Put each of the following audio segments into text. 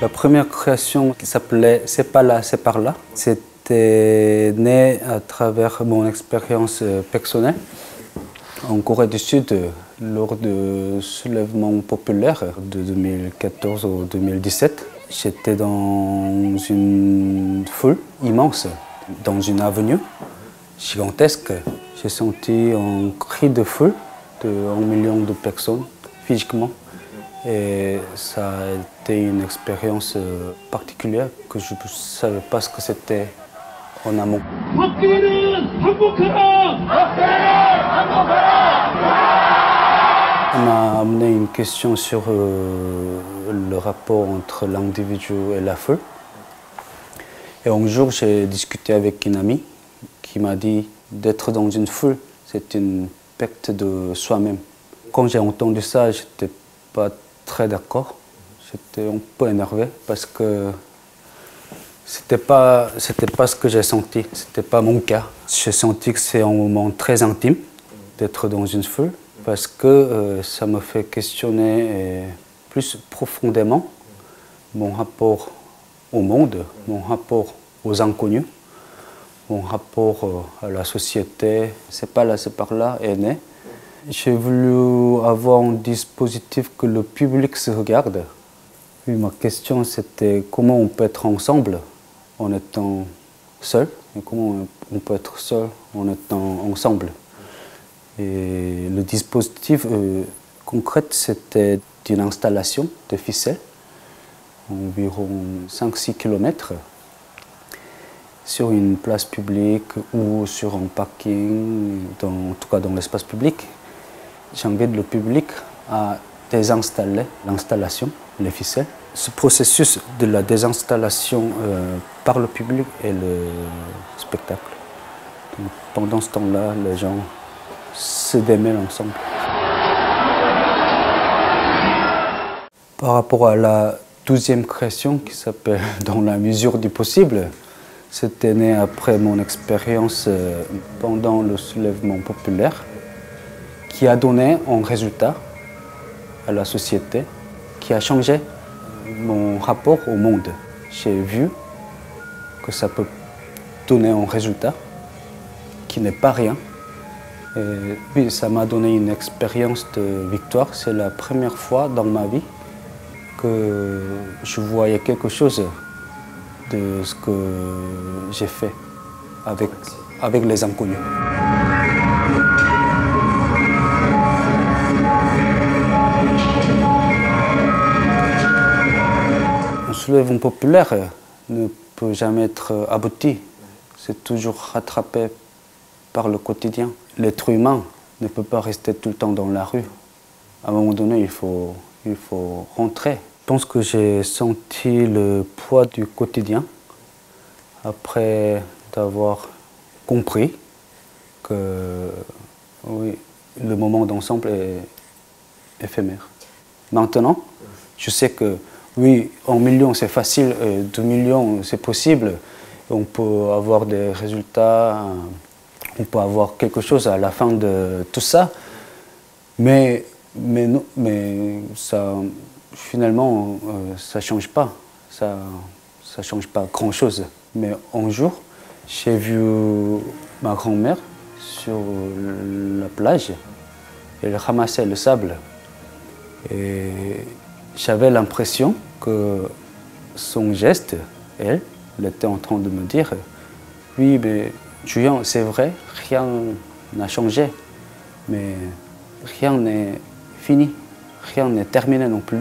La première création qui s'appelait « C'est pas là, c'est par là », c'était né à travers mon expérience personnelle en Corée du Sud lors du soulèvement populaire de 2014 au 2017. J'étais dans une foule immense, dans une avenue gigantesque. J'ai senti un cri de foule de 1 million de personnes physiquement. Et ça a été une expérience particulière que je ne savais pas ce que c'était en amont. Ça m'a amené une question sur le rapport entre l'individu et la foule. Et un jour, j'ai discuté avec une amie qui m'a dit d'être dans une foule, c'est une perte de soi-même. Quand j'ai entendu ça, je n'étais pas très d'accord. J'étais un peu énervé parce que c'était pas ce que j'ai senti, c'était pas mon cas. J'ai senti que c'est un moment très intime d'être dans une foule parce que ça me fait questionner plus profondément mon rapport au monde, mon rapport aux inconnus, mon rapport à la société. C'est pas là, c'est par là est né. J'ai voulu avoir un dispositif que le public se regarde. Puis ma question c'était comment on peut être ensemble en étant seul et comment on peut être seul en étant ensemble. Et le dispositif concret c'était une installation de ficelles, environ 5-6 km, sur une place publique ou sur un parking, en tout cas dans l'espace public. J'invite le public à désinstaller l'installation, les ficelles. Ce processus de la désinstallation par le public et le spectacle. Donc, pendant ce temps-là, les gens se démêlent ensemble. Par rapport à la 12e création qui s'appelle « Dans la mesure du possible », c'était né après mon expérience pendant le soulèvement populaire qui a donné un résultat à la société, qui a changé mon rapport au monde. J'ai vu que ça peut donner un résultat qui n'est pas rien. Et oui, ça m'a donné une expérience de victoire. C'est la première fois dans ma vie que je voyais quelque chose de ce que j'ai fait avec les inconnus. Un soulèvement populaire ne peut jamais être abouti. C'est toujours rattrapé par le quotidien. L'être humain ne peut pas rester tout le temps dans la rue. À un moment donné, il faut rentrer. Je pense que j'ai senti le poids du quotidien après d'avoir compris que oui, le moment d'ensemble est éphémère. Maintenant, je sais que oui, 1 million c'est facile, 2 millions c'est possible. On peut avoir des résultats, on peut avoir quelque chose à la fin de tout ça. Mais ça, finalement, ça ne change pas. Ça change pas grand-chose. Mais un jour, j'ai vu ma grand-mère sur la plage. Elle ramassait le sable. Et j'avais l'impression que son geste, elle était en train de me dire « Oui, mais Julien, c'est vrai, rien n'a changé, mais rien n'est fini, rien n'est terminé non plus. »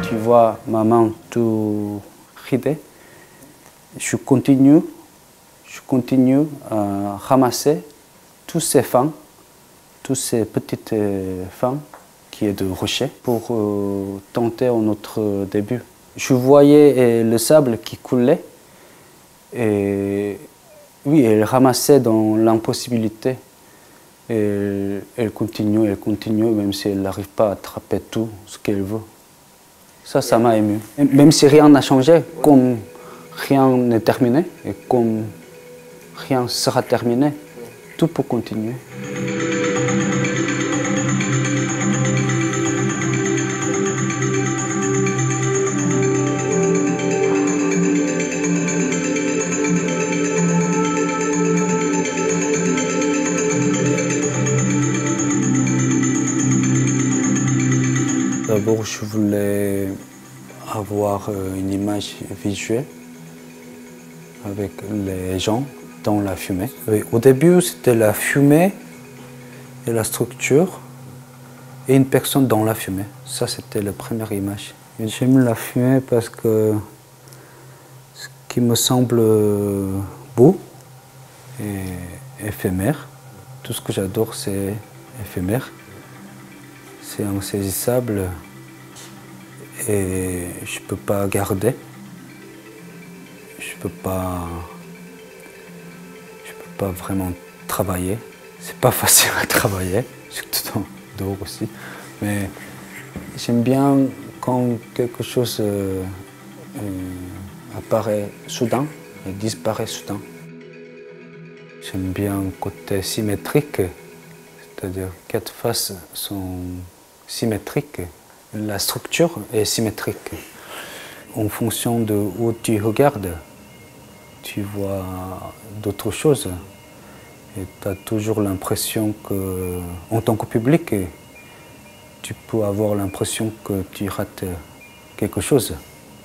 Tu vois ma main tout ridée. Je continue à ramasser tous ces fins, toutes ces petites fins qui est de rocher pour tenter un autre début. Je voyais le sable qui coulait et oui, elle ramassait dans l'impossibilité. Elle continue, même si elle n'arrive pas à attraper tout ce qu'elle veut. Ça m'a ému. Même si rien n'a changé, comme rien n'est terminé et comme rien sera terminé, tout peut continuer. D'abord, je voulais avoir une image visuelle avec les gens dans la fumée. Oui, au début, c'était la fumée et la structure et une personne dans la fumée. Ça, c'était la première image. J'aime la fumée parce que ce qui me semble beau et éphémère. Tout ce que j'adore, c'est éphémère. C'est insaisissable et je ne peux pas garder. Je ne peux pas vraiment travailler. C'est pas facile à travailler, surtout dehors aussi. Mais j'aime bien quand quelque chose apparaît soudain et disparaît soudain. J'aime bien le côté symétrique, c'est-à-dire 4 faces sont symétriques. La structure est symétrique. En fonction de où tu regardes, tu vois d'autres choses. Et tu as toujours l'impression que, en tant que public, tu peux avoir l'impression que tu rates quelque chose.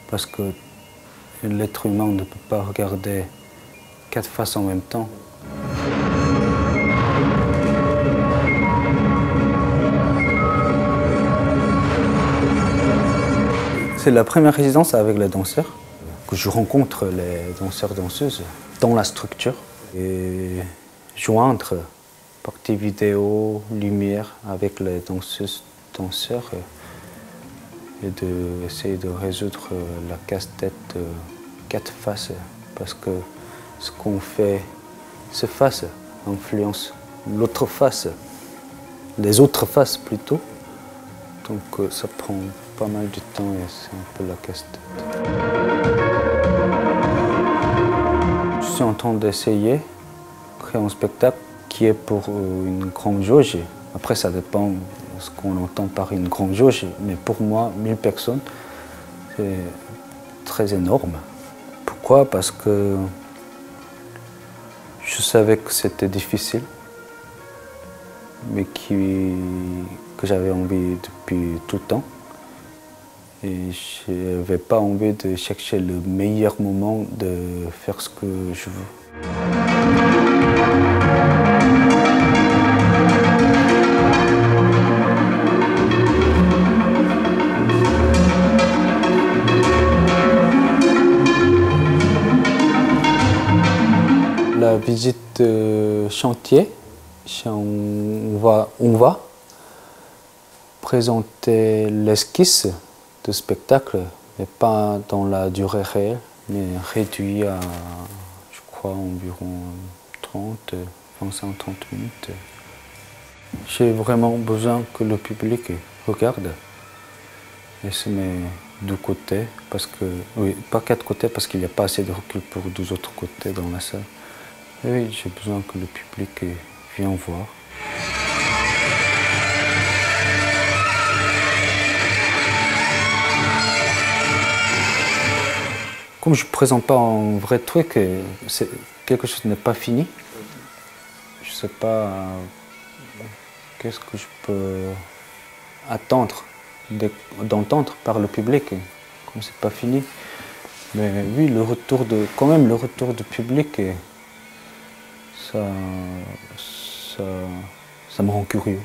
Parce que l'être humain ne peut pas regarder 4 faces en même temps. C'est la première résidence avec les danseurs, que je rencontre les danseurs-danseuses dans la structure. Et joindre partie vidéo, lumière avec les danseuses-danseurs et d'essayer de résoudre la casse-tête 4 faces. Parce que ce qu'on fait, ces faces influence l'autre face, les autres faces plutôt. Donc ça prend pas mal de temps et c'est un peu la casse-tête. Je suis en train d'essayer de créer un spectacle qui est pour une grande jauge. Après, ça dépend de ce qu'on entend par une grande jauge, mais pour moi, 1000 personnes, c'est très énorme. Pourquoi? Parce que je savais que c'était difficile, mais que j'avais envie depuis tout le temps. Et je n'avais pas envie de chercher le meilleur moment de faire ce que je veux. La visite chantier, on va présenter l'esquisse de spectacle, mais pas dans la durée réelle, mais réduit à, je crois, environ 25-30 minutes. J'ai vraiment besoin que le public regarde et se met de côté, parce que, oui, pas 4 côtés, parce qu'il n'y a pas assez de recul pour 12 autres côtés dans la salle. Et oui, j'ai besoin que le public vienne voir. Comme je ne présente pas un vrai truc, quelque chose n'est pas fini. Je ne sais pas qu'est-ce que je peux attendre d'entendre par le public, comme c'est pas fini. Mais oui, quand même le retour du public, ça me rend curieux.